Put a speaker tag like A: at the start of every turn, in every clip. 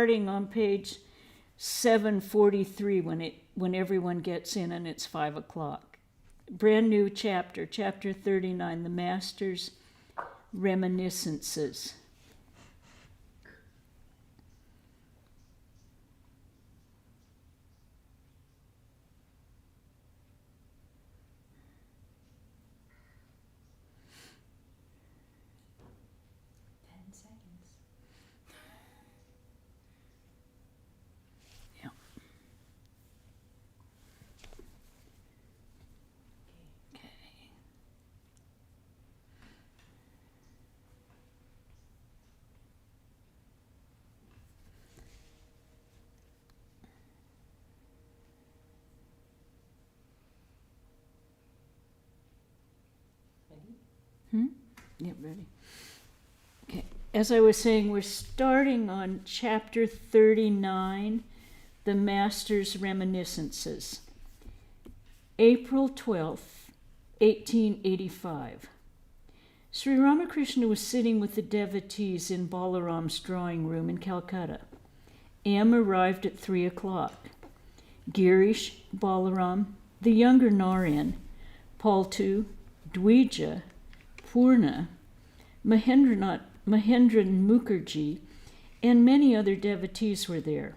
A: starting on page 743 when everyone gets in and it's 5 o'clock. Brand new chapter, chapter 39, the Master's Reminiscences. Yep, ready. Okay, as I was saying, we're starting on chapter 39, the Master's Reminiscences. April 12th, 1885. Sri Ramakrishna was sitting with the devotees in Balaram's drawing room in Calcutta. M arrived at 3 o'clock. Girish, Balaram, the younger Narayan, Paltu, Dvija, Purna, Mahendran Mukherjee, and many other devotees were there.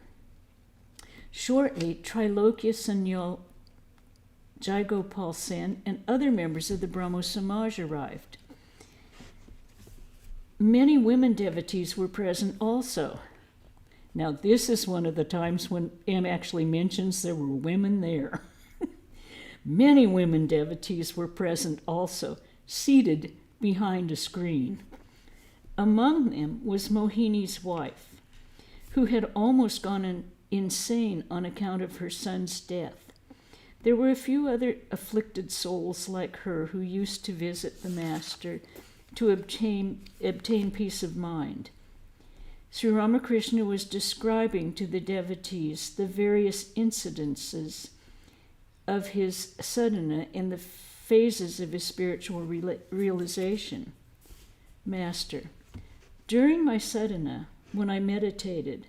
A: Shortly, Trilokya Sanyal, Jaigopal Sen, and other members of the Brahmo Samaj arrived. Many women devotees were present also. Now, this is one of the times when M actually mentions there were women there. Many women devotees were present also, seated behind a screen. Among them was Mohini's wife, who had almost gone insane on account of her son's death. There were a few other afflicted souls like her who used to visit the Master to obtain peace of mind. Sri Ramakrishna was describing to the devotees the various incidences of his sadhana and the phases of his spiritual realization. Master, during my sadhana, when I meditated,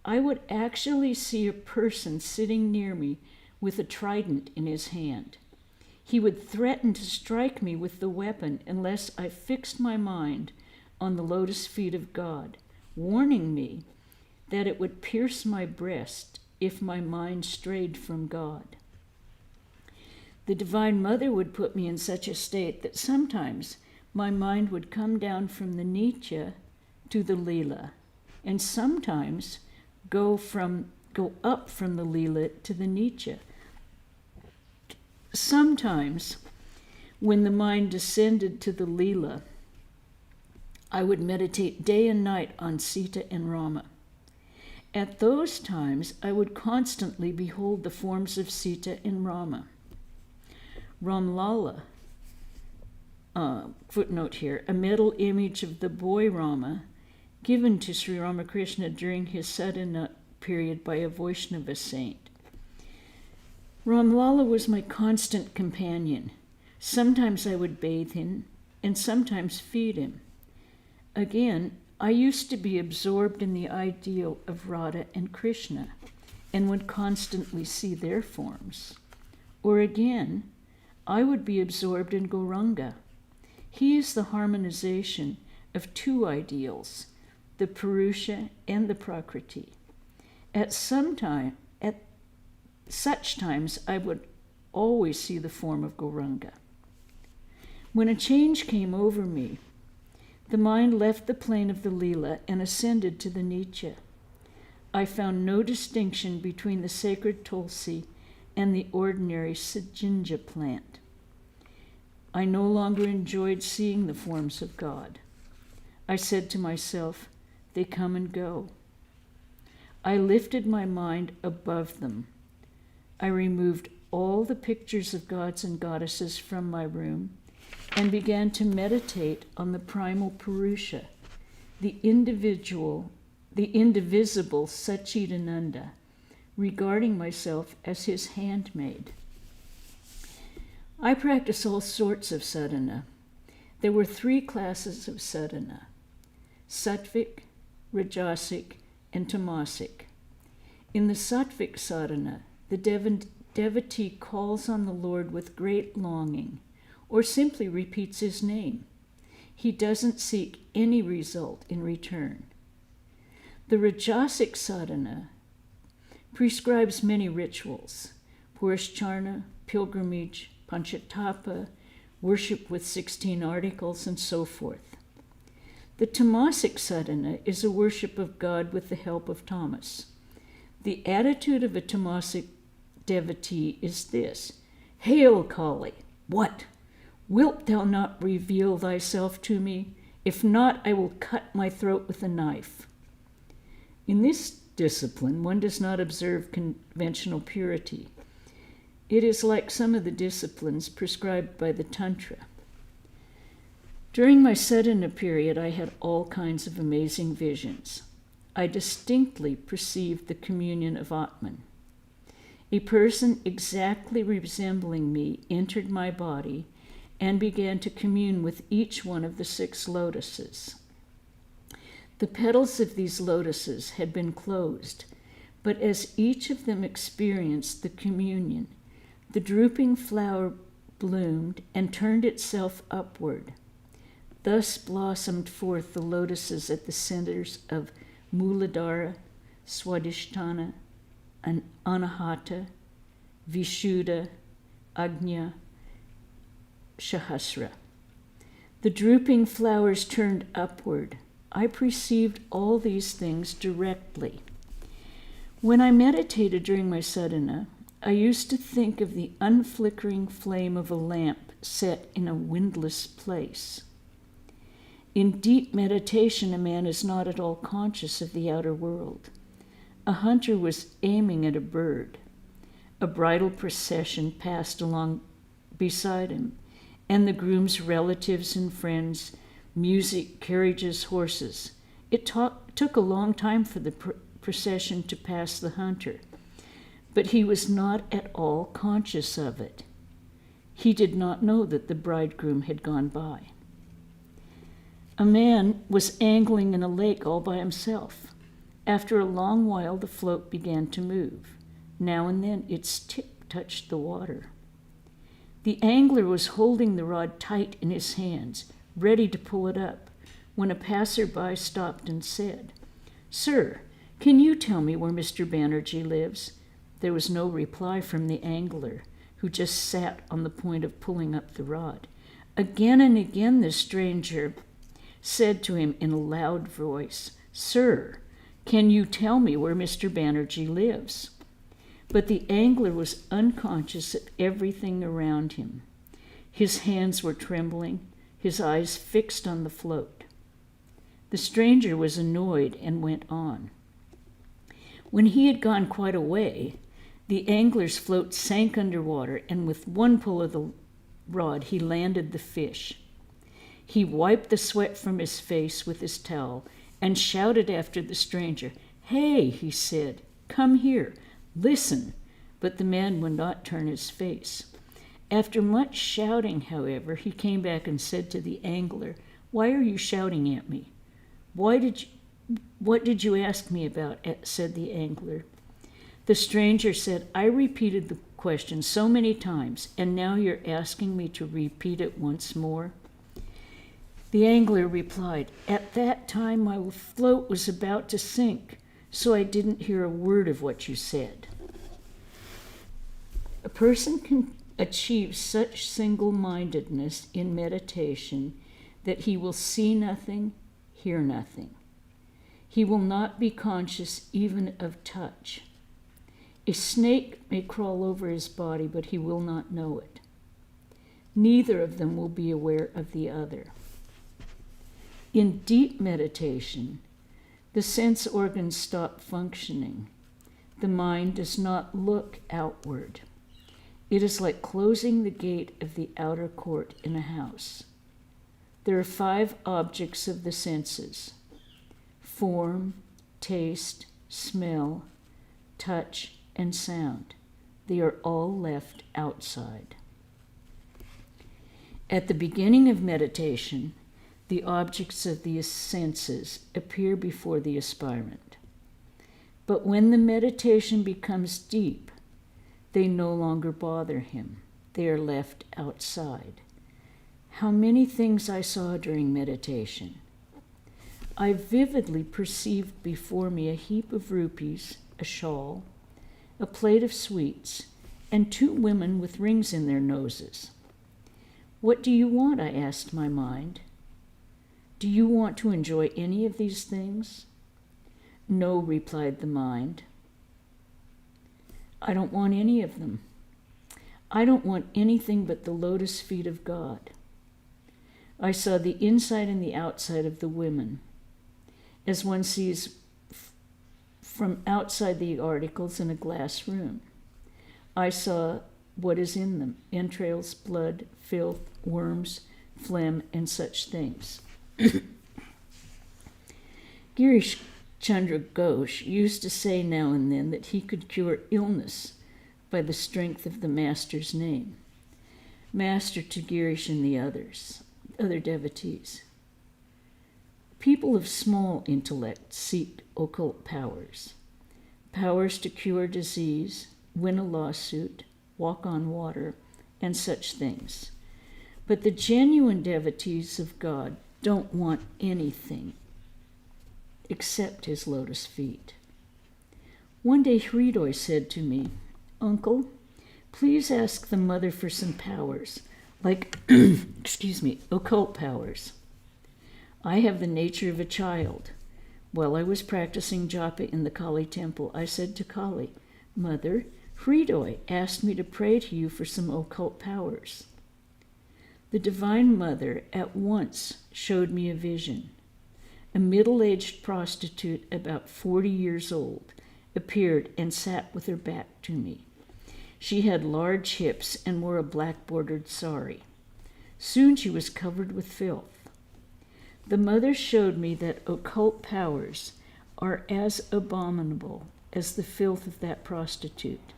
A: I would actually see a person sitting near me with a trident in his hand. He would threaten to strike me with the weapon unless I fixed my mind on the lotus feet of God, warning me that it would pierce my breast if my mind strayed from God. The Divine Mother would put me in such a state that sometimes my mind would come down from the Nitya to the Leela, and sometimes go up from the Leela to the Nitya. Sometimes, when the mind descended to the Leela, I would meditate day and night on Sita and Rama. At those times, I would constantly behold the forms of Sita and Rama. Ramlala, footnote here, a metal image of the boy Rama given to Sri Ramakrishna during his sadhana period by a Vaishnava saint. Ramlala was my constant companion. Sometimes I would bathe him and sometimes feed him. Again, I used to be absorbed in the ideal of Radha and Krishna and would constantly see their forms. Or again, I would be absorbed in Gauranga. He is the harmonization of two ideals, the Purusha and the Prakriti. At such times, I would always see the form of Gauranga. When a change came over me, the mind left the plane of the Leela and ascended to the Nitya. I found no distinction between the sacred Tulsi and the ordinary Sajinja plant. I no longer enjoyed seeing the forms of God. I said to myself, they come and go. I lifted my mind above them. I removed all the pictures of gods and goddesses from my room and began to meditate on the primal Purusha, the indivisible Satchidananda, regarding myself as his handmaid. I practice all sorts of sadhana. There were 3 classes of sadhana: sattvic, rajasic, and tamasic. In the sattvic sadhana, the devotee calls on the Lord with great longing, or simply repeats his name. He doesn't seek any result in return. The rajasic sadhana prescribes many rituals: purishcharna, pilgrimage, panchatapa, worship with 16 articles, and so forth. The tamasic sadhana is a worship of God with the help of tamas. The attitude of a tamasic devotee is this: Hail, Kali! What? Wilt thou not reveal thyself to me? If not, I will cut my throat with a knife. In this discipline, one does not observe conventional purity. It is like some of the disciplines prescribed by the Tantra. During my sadhana period, I had all kinds of amazing visions. I distinctly perceived the communion of Atman. A person exactly resembling me entered my body and began to commune with each one of the 6 lotuses. The petals of these lotuses had been closed, but as each of them experienced the communion, the drooping flower bloomed and turned itself upward. Thus blossomed forth the lotuses at the centers of Muladhara, Swadhisthana, Anahata, Vishuddha, Agnya, Sahasra. The drooping flowers turned upward. I perceived all these things directly. When I meditated during my sadhana, I used to think of the unflickering flame of a lamp set in a windless place. In deep meditation, a man is not at all conscious of the outer world. A hunter was aiming at a bird. A bridal procession passed along beside him, and the groom's relatives and friends, music, carriages, horses. It took a long time for the procession to pass the hunter, but he was not at all conscious of it. He did not know that the bridegroom had gone by. A man was angling in a lake all by himself. After a long while, the float began to move. Now and then its tip touched the water. The angler was holding the rod tight in his hands, ready to pull it up, when a passerby stopped and said, "Sir, can you tell me where Mr. Banerjee lives?" There was no reply from the angler, who just sat on the point of pulling up the rod. Again and again the stranger said to him in a loud voice, "Sir, can you tell me where Mr. Banerjee lives?" But the angler was unconscious of everything around him. His hands were trembling, his eyes fixed on the float. The stranger was annoyed and went on. When he had gone quite a way, the angler's float sank underwater, and with one pull of the rod, he landed the fish. He wiped the sweat from his face with his towel and shouted after the stranger. "Hey," he said, "come here. Listen." But the man would not turn his face. After much shouting, however, he came back and said to the angler, "Why are you shouting at me?" What did you ask me about?" said the angler. The stranger said, "I repeated the question so many times, and now you're asking me to repeat it once more?" The angler replied, "At that time my float was about to sink, so I didn't hear a word of what you said." A person can achieve such single-mindedness in meditation that he will see nothing, hear nothing. He will not be conscious even of touch. A snake may crawl over his body, but he will not know it. Neither of them will be aware of the other. In deep meditation, the sense organs stop functioning. The mind does not look outward. It is like closing the gate of the outer court in a house. There are 5 objects of the senses: form, taste, smell, touch, and sound. They are all left outside. At the beginning of meditation, the objects of the senses appear before the aspirant. But when the meditation becomes deep, they no longer bother him. They are left outside. How many things I saw during meditation. I vividly perceived before me a heap of rupees, a shawl, a plate of sweets, and 2 women with rings in their noses. What do you want? I asked my mind. Do you want to enjoy any of these things? No, replied the mind. I don't want any of them. I don't want anything but the lotus feet of God. I saw the inside and the outside of the women, as one sees from outside the articles in a glass room. I saw what is in them: entrails, blood, filth, worms, phlegm, and such things. Girish Chandra Ghosh used to say now and then that he could cure illness by the strength of the Master's name. Master to Girish and the other devotees. People of small intellect seek occult powers. Powers to cure disease, win a lawsuit, walk on water, and such things. But the genuine devotees of God don't want anything except his lotus feet. One day Hridoy said to me, Uncle, please ask the mother for some powers, like, occult powers. I have the nature of a child. While I was practicing japa in the Kali temple, I said to Kali, Mother, Hridoy asked me to pray to you for some occult powers. The Divine Mother at once showed me a vision. A middle-aged prostitute about 40 years old appeared and sat with her back to me. She had large hips and wore a black-bordered sari. Soon she was covered with filth. The mother showed me that occult powers are as abominable as the filth of that prostitute.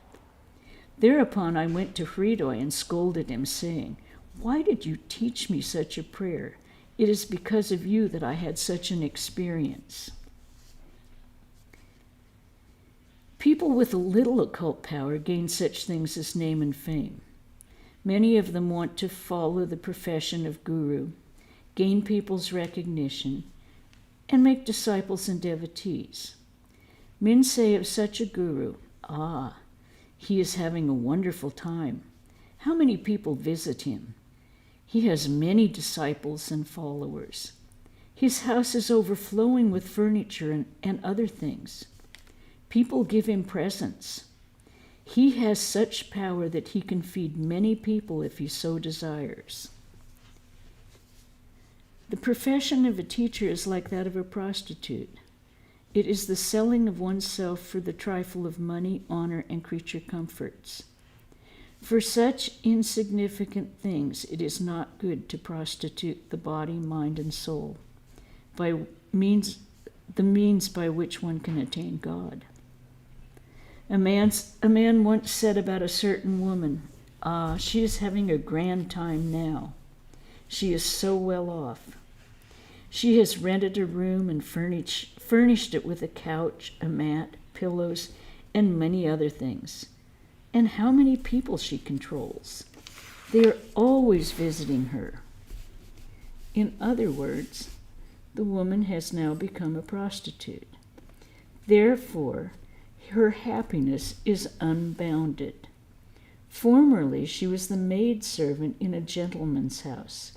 A: Thereupon I went to Hridoy and scolded him, saying, Why did you teach me such a prayer? It is because of you that I had such an experience. People with a little occult power gain such things as name and fame. Many of them want to follow the profession of guru, gain people's recognition, and make disciples and devotees. Men say of such a guru, he is having a wonderful time. How many people visit him? He has many disciples and followers. His house is overflowing with furniture and other things. People give him presents. He has such power that he can feed many people if he so desires. The profession of a teacher is like that of a prostitute. It is the selling of oneself for the trifle of money, honor, and creature comforts. For such insignificant things, it is not good to prostitute the body, mind, and soul, the means by which one can attain God. A man once said about a certain woman, she is having a grand time now. She is so well off. She has rented a room and furnished it with a couch, a mat, pillows, and many other things. And how many people she controls. They are always visiting her. In other words, the woman has now become a prostitute. Therefore, her happiness is unbounded. Formerly, she was the maidservant in a gentleman's house.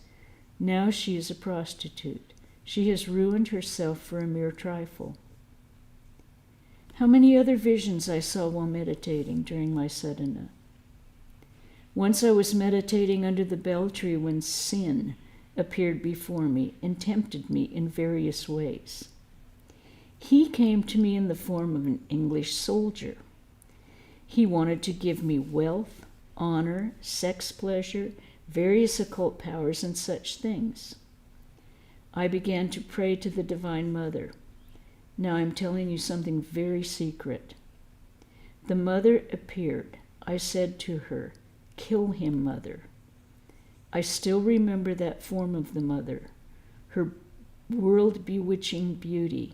A: Now she is a prostitute. She has ruined herself for a mere trifle. How many other visions I saw while meditating during my sadhana. Once I was meditating under the bell tree when sin appeared before me and tempted me in various ways. He came to me in the form of an English soldier. He wanted to give me wealth, honor, sex pleasure, various occult powers, and such things. I began to pray to the Divine Mother. Now I'm telling you something very secret. The mother appeared. I said to her, Kill him, Mother. I still remember that form of the mother, her world-bewitching beauty.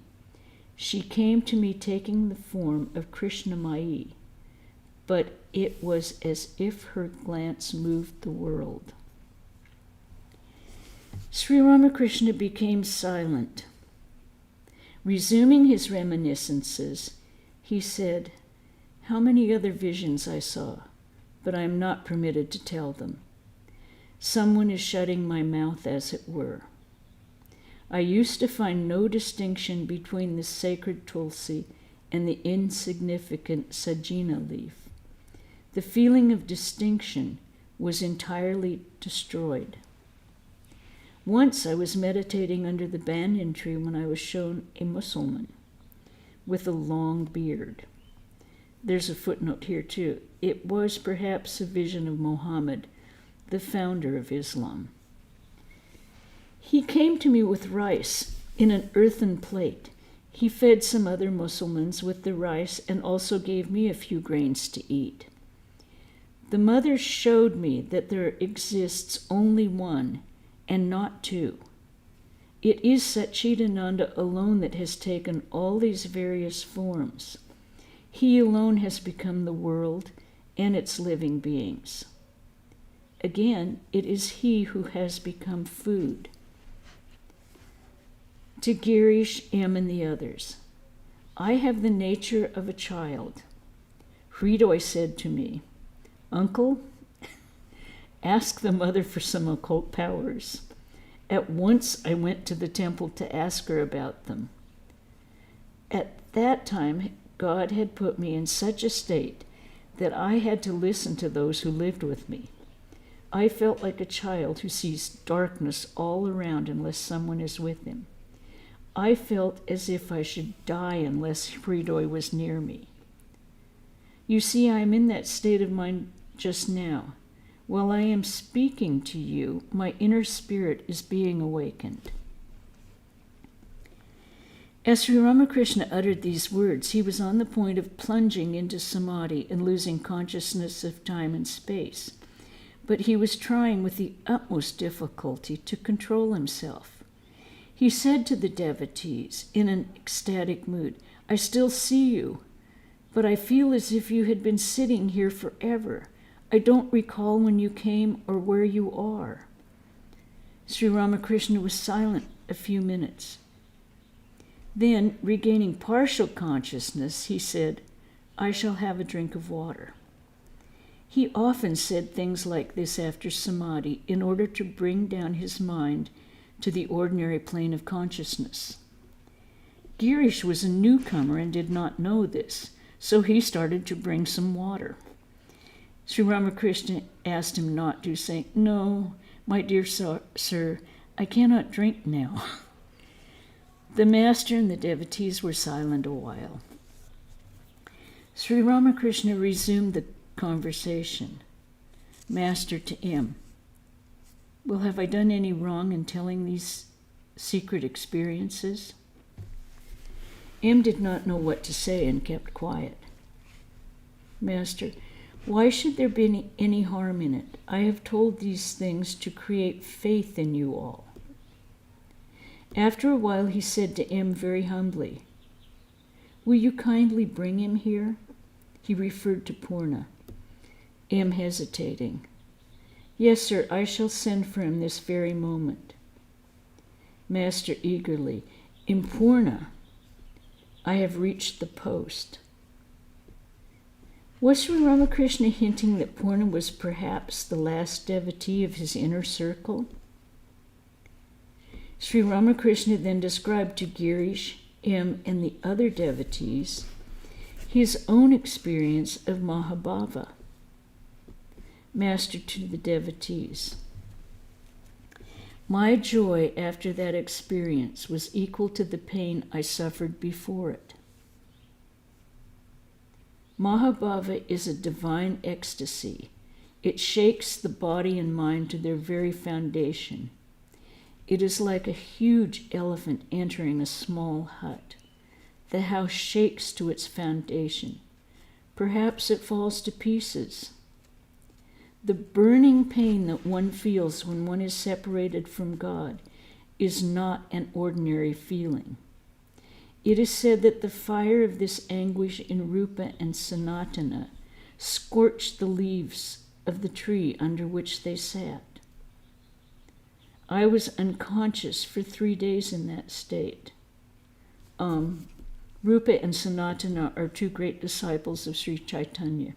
A: She came to me taking the form of Krishnamai, but it was as if her glance moved the world. Sri Ramakrishna became silent. Resuming his reminiscences, he said, "How many other visions I saw, but I am not permitted to tell them. Someone is shutting my mouth, as it were. I used to find no distinction between the sacred tulsi and the insignificant sajina leaf. The feeling of distinction was entirely destroyed. Once I was meditating under the banyan tree when I was shown a Mussulman with a long beard." There's a footnote here too. It was perhaps a vision of Muhammad, the founder of Islam. "He came to me with rice in an earthen plate. He fed some other Mussulmans with the rice and also gave me a few grains to eat. The mother showed me that there exists only one and not two. It is Satchidananda alone that has taken all these various forms. He alone has become the world and its living beings. Again, it is he who has become food." To Girish, M. and the others, "I have the nature of a child. Hridoy said to me, 'Uncle, ask the mother for some occult powers.' At once I went to the temple to ask her about them. At that time, God had put me in such a state that I had to listen to those who lived with me. I felt like a child who sees darkness all around unless someone is with him. I felt as if I should die unless Hridoy was near me. You see, I am in that state of mind just now. While I am speaking to you, my inner spirit is being awakened." As Sri Ramakrishna uttered these words, he was on the point of plunging into samadhi and losing consciousness of time and space. But he was trying with the utmost difficulty to control himself. He said to the devotees in an ecstatic mood, "I still see you, but I feel as if you had been sitting here forever. I don't recall when you came or where you are." Sri Ramakrishna was silent a few minutes. Then, regaining partial consciousness, he said, "I shall have a drink of water." He often said things like this after samadhi in order to bring down his mind to the ordinary plane of consciousness. Girish was a newcomer and did not know this, so he started to bring some water. Sri Ramakrishna asked him not to, saying, "No, my dear sir, I cannot drink now." The master and the devotees were silent a while. Sri Ramakrishna resumed the conversation. Master to M. "Well, have I done any wrong in telling these secret experiences?" M. did not know what to say and kept quiet. Master, "Why should there be any harm in it? I have told these things to create faith in you all." After a while, he said to M. very humbly, "Will you kindly bring him here?" He referred to Purna. M. hesitating. "Yes, sir, I shall send for him this very moment." Master eagerly, "In Purna, I have reached the post." Was Sri Ramakrishna hinting that Purna was perhaps the last devotee of his inner circle? Sri Ramakrishna then described to Girish, M, and the other devotees his own experience of Mahabhava. Master to the devotees, "My joy after that experience was equal to the pain I suffered before it. Mahabhava is a divine ecstasy. It shakes the body and mind to their very foundation. It is like a huge elephant entering a small hut. The house shakes to its foundation. Perhaps it falls to pieces. The burning pain that one feels when one is separated from God is not an ordinary feeling. It is said that the fire of this anguish in Rupa and Sanatana scorched the leaves of the tree under which they sat. I was unconscious for 3 days in that state. Rupa and Sanatana are two great disciples of Sri Chaitanya.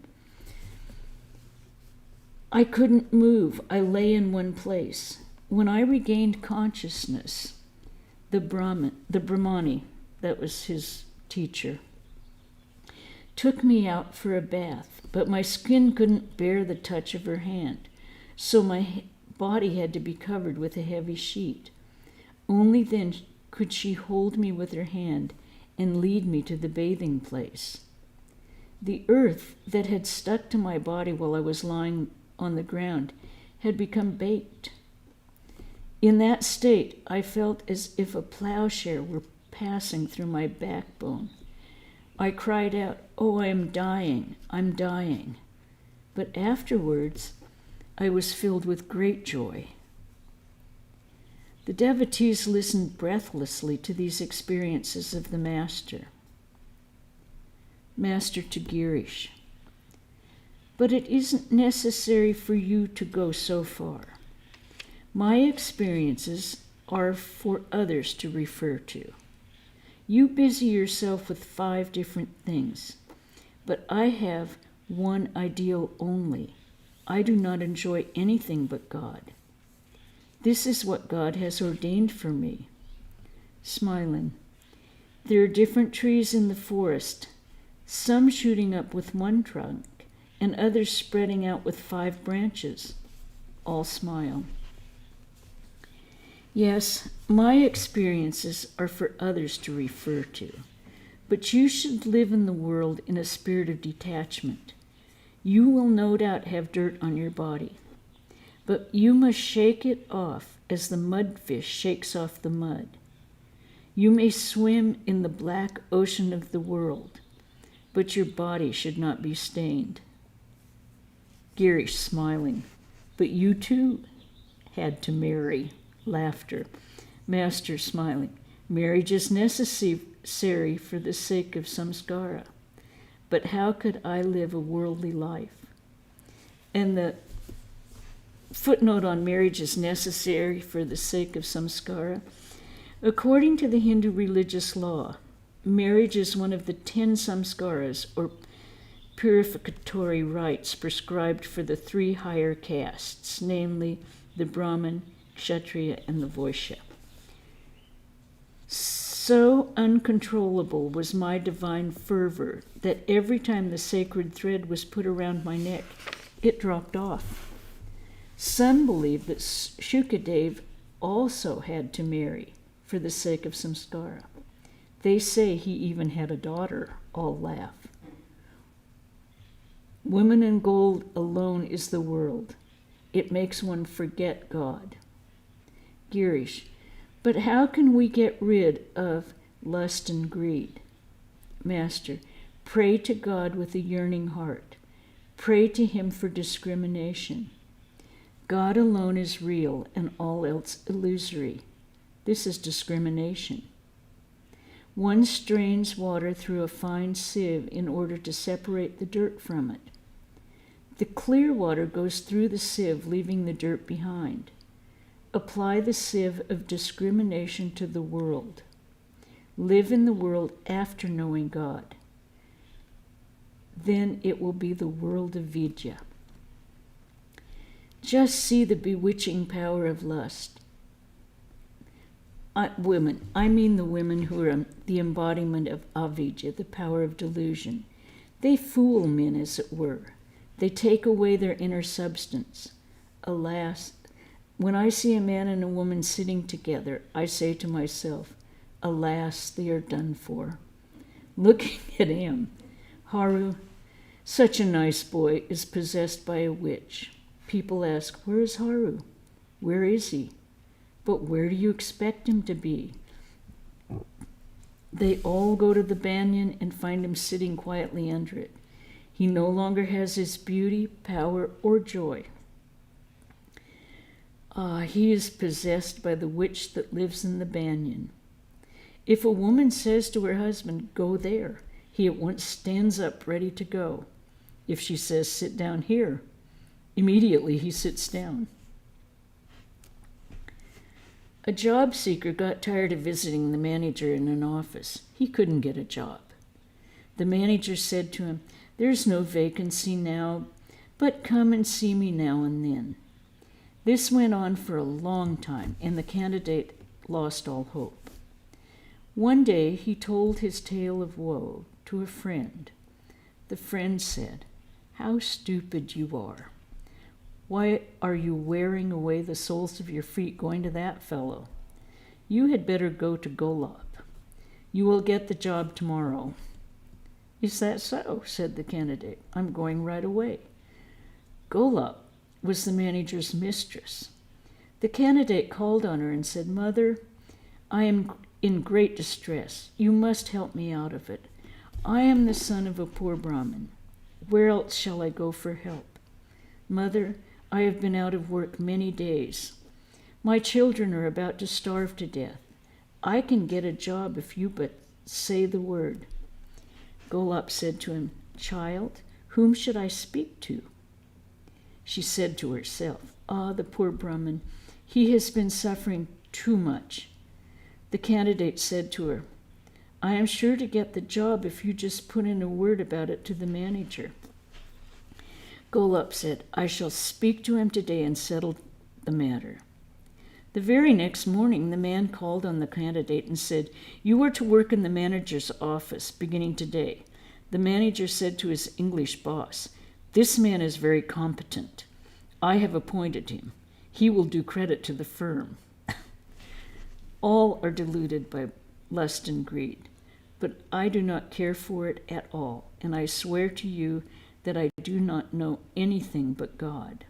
A: I couldn't move. I lay in one place. When I regained consciousness, the Brahmani, that was his teacher, took me out for a bath, but my skin couldn't bear the touch of her hand, so my body had to be covered with a heavy sheet. Only then could she hold me with her hand and lead me to the bathing place. The earth that had stuck to my body while I was lying on the ground had become baked. In that state, I felt as if a plowshare were passing through my backbone. I cried out, "Oh, I am dying, I'm dying." But afterwards, I was filled with great joy. The devotees listened breathlessly to these experiences of the Master. Master to Girish: "But it isn't necessary for you to go so far. My experiences are for others to refer to. You busy yourself with 5 different things, but I have one ideal only. I do not enjoy anything but God. This is what God has ordained for me." Smiling: "There are different trees in the forest, some shooting up with 1 trunk, and others spreading out with 5 branches." All smile. "Yes, my experiences are for others to refer to, but you should live in the world in a spirit of detachment. You will no doubt have dirt on your body, but you must shake it off as the mudfish shakes off the mud. You may swim in the black ocean of the world, but your body should not be stained." Girish smiling: "But you too had to marry." Laughter. Master smiling: "Marriage is necessary for the sake of samskara, but how could I live a worldly life?" And the footnote on marriage is necessary for the sake of samskara. According to the Hindu religious law, marriage is one of the 10 samskaras, or purificatory rites, prescribed for the 3 higher castes, namely the Brahmin, Kshatriya, and the Vaishya. So uncontrollable was my divine fervor that every time the sacred thread was put around my neck, it dropped off. Some believe that Shukadev also had to marry for the sake of samskara. They say he even had a daughter. All laugh. Woman in gold alone is the world. It makes one forget God. Girish: "But how can we get rid of lust and greed?" Master: "Pray to God with a yearning heart. Pray to him for discrimination. God alone is real and all else illusory. This is discrimination. One strains water through a fine sieve in order to separate the dirt from it. The clear water goes through the sieve, leaving the dirt behind. Apply the sieve of discrimination to the world. Live in the world after knowing God. Then it will be the world of Vidya. Just see the bewitching power of lust. Women, I mean the women who are the embodiment of avidya, the power of delusion. They fool men, as it were. They take away their inner substance. Alas, when I see a man and a woman sitting together, I say to myself, alas, they are done for. Looking at him, Haru, such a nice boy, is possessed by a witch. People ask, where is Haru? Where is he? But where do you expect him to be? They all go to the banyan and find him sitting quietly under it. He no longer has his beauty, power, or joy. He is possessed by the witch that lives in the banyan. If a woman says to her husband, "Go there," he at once stands up ready to go. If she says, "Sit down here," immediately he sits down. A job seeker got tired of visiting the manager in an office. He couldn't get a job. The manager said to him, "There's no vacancy now, but come and see me now and then." This went on for a long time, and the candidate lost all hope. One day he told his tale of woe to a friend. The friend said, "How stupid you are. Why are you wearing away the soles of your feet going to that fellow? You had better go to Golab. You will get the job tomorrow." "Is that so?" said the candidate. "I'm going right away." Golab was the manager's mistress. The candidate called on her and said, "Mother, I am in great distress. You must help me out of it. I am the son of a poor Brahmin. Where else shall I go for help? Mother, I have been out of work many days. My children are about to starve to death. I can get a job if you but say the word." Golab said to him, "Child, whom should I speak to?" She said to herself, "Ah, the poor Brahmin, he has been suffering too much." The candidate said to her, "I am sure to get the job if you just put in a word about it to the manager." Golab said, "I shall speak to him today and settle the matter." The very next morning, the man called on the candidate and said, "You are to work in the manager's office beginning today." The manager said to his English boss, "This man is very competent. I have appointed him. He will do credit to the firm." All are deluded by lust and greed, but I do not care for it at all, and I swear to you that I do not know anything but God.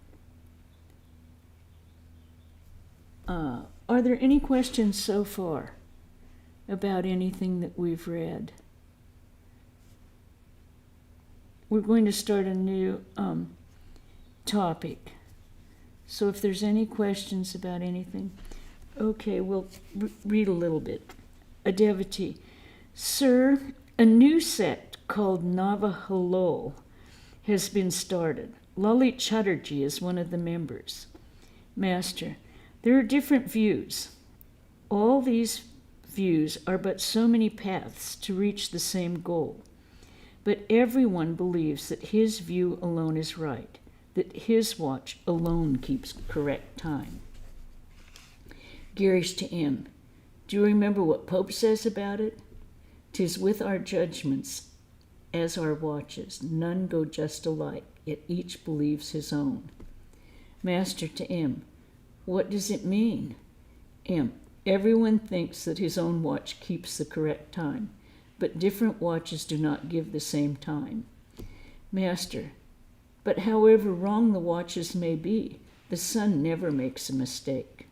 A: Are there any questions so far about anything that we've read? We're going to start a new topic. So if there's any questions about anything, okay, we'll read a little bit. A devotee. Sir, a new sect called Navahalol has been started. Lalit Chatterjee is one of the members. Master, there are different views. All these views are but so many paths to reach the same goal. But everyone believes that his view alone is right, that his watch alone keeps correct time. Girish to M. Do you remember what Pope says about it? "'Tis with our judgments as our watches, none go just alike, yet each believes his own." Master to M. What does it mean? M. Everyone thinks that his own watch keeps the correct time, but different watches do not give the same time. Master. But however wrong the watches may be, the sun never makes a mistake.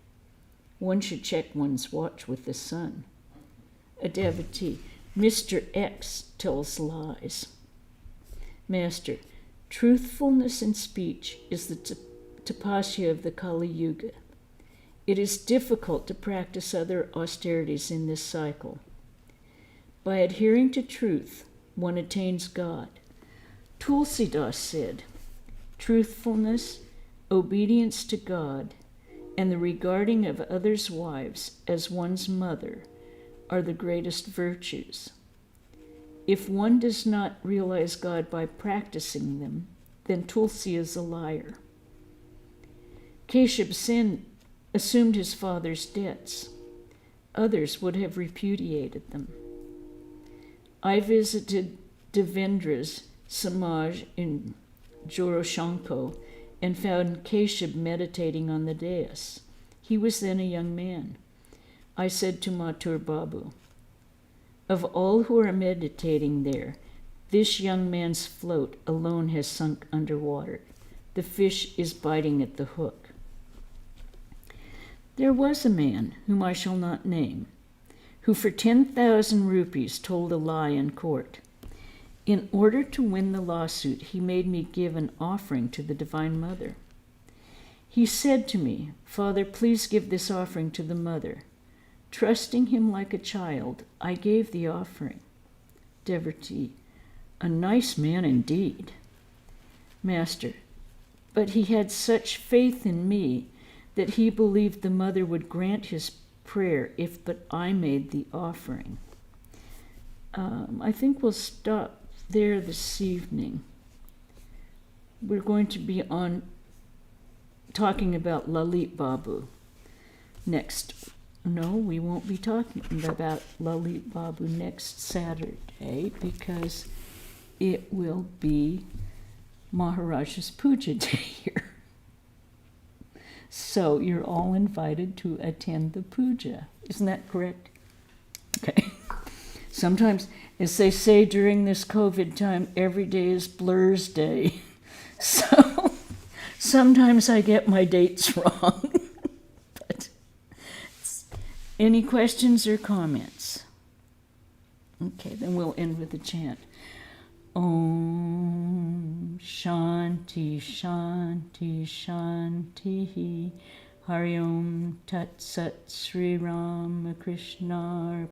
A: One should check one's watch with the sun. A devotee. Mr. X tells lies. Master. Truthfulness in speech is the tapasya of the Kali Yuga. It is difficult to practice other austerities in this cycle. By adhering to truth, one attains God. Tulsidas said, "Truthfulness, obedience to God, and the regarding of others' wives as one's mother are the greatest virtues. If one does not realize God by practicing them, then Tulsi is a liar." Keshab Sen assumed his father's debts. Others would have repudiated them. I visited Devendra's Samaj in Joroshanko and found Keshab meditating on the dais. He was then a young man. I said to Mathur Babu, "Of all who are meditating there, this young man's float alone has sunk underwater. The fish is biting at the hook." There was a man, whom I shall not name, who for 10,000 rupees told a lie in court. In order to win the lawsuit, he made me give an offering to the Divine Mother. He said to me, "Father, please give this offering to the Mother." Trusting him like a child, I gave the offering. Devotee: a nice man indeed. Master: but he had such faith in me that he believed the mother would grant his prayer if but I made the offering. I think we'll stop there this evening. We're going to be talking about Lalit Babu next. No, we won't be talking about Lalit Babu next Saturday because it will be Maharaja's Puja Day here. So you're all invited to attend the puja. Isn't that correct? Okay. Sometimes, as they say during this COVID time, every day is Blur's Day. So sometimes I get my dates wrong. But any questions or comments? Okay, then we'll end with a chant. Om Shanti Shanti Shanti Hari Om Tat Sat Sri Ramakrishna